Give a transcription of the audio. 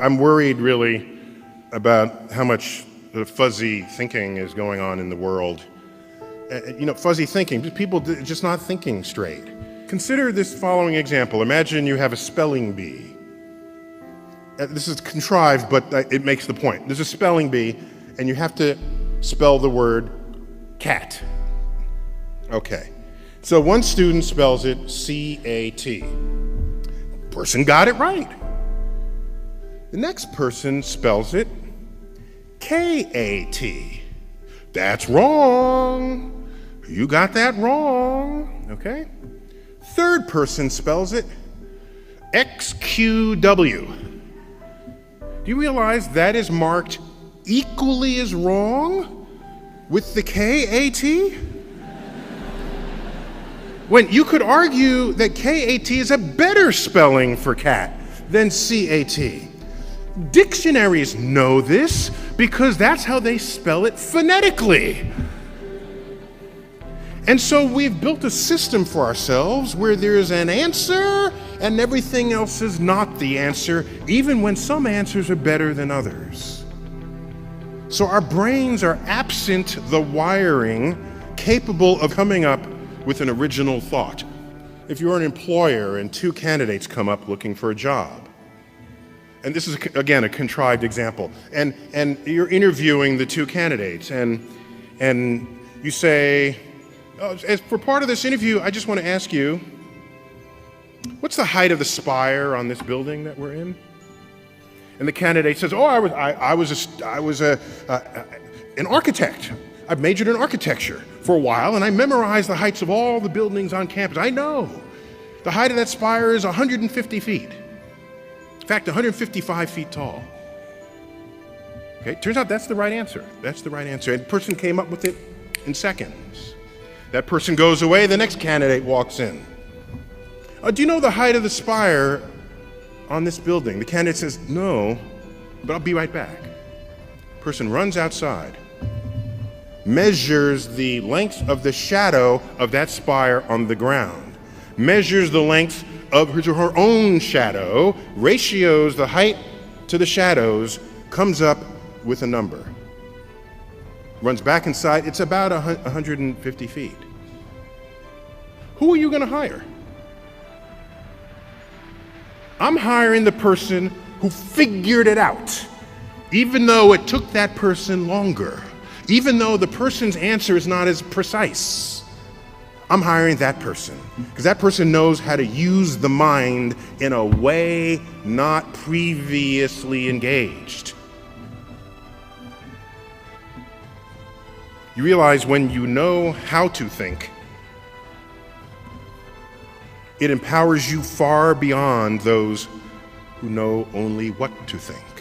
I'm worried really about how much fuzzy thinking is going on in the world. Fuzzy thinking, people just not thinking straight. Consider this following example. Imagine you have a spelling bee. This is contrived, but it makes the point. There's a spelling bee, and you have to spell the word cat. Okay. So one student spells it C-A-T. Person got it right. The next person spells it K-A-T. That's wrong. You got that wrong. Okay. Third person spells it X-Q-W. Do you realize that is marked equally as wrong with the K-A-T? When you could argue that K-A-T is a better spelling for cat than C-A-T. Dictionaries know this because that's how they spell it phonetically. And so we've built a system for ourselves where there's an answer and everything else is not the answer, even when some answers are better than others. So our brains are absent the wiring capable of coming up with an original thought. If you're an employer and two candidates come up looking for a job, and this is, again, a contrived example, and you're interviewing the two candidates, and you say, as for part of this interview, I just want to ask you, what's the height of the spire on this building that we're in? And the candidate says, oh, I was an architect. I've majored in architecture for a while, and I memorized the heights of all the buildings on campus. I know. The height of that spire is 150 feet. In fact, 155 feet tall. Okay, turns out that's the right answer. That's the right answer. And the person came up with it in seconds. That person goes away, the next candidate walks in. Do you know the height of the spire on this building? The candidate says, no, but I'll be right back. Person runs outside, measures the length of the shadow of that spire on the ground, measures the length of his or her own shadow, ratios the height to the shadows, comes up with a number. Runs back inside, it's about 150 feet. Who are you going to hire? I'm hiring the person who figured it out, even though it took that person longer. Even though the person's answer is not as precise, I'm hiring that person because that person knows how to use the mind in a way not previously engaged. You realize when you know how to think, it empowers you far beyond those who know only what to think.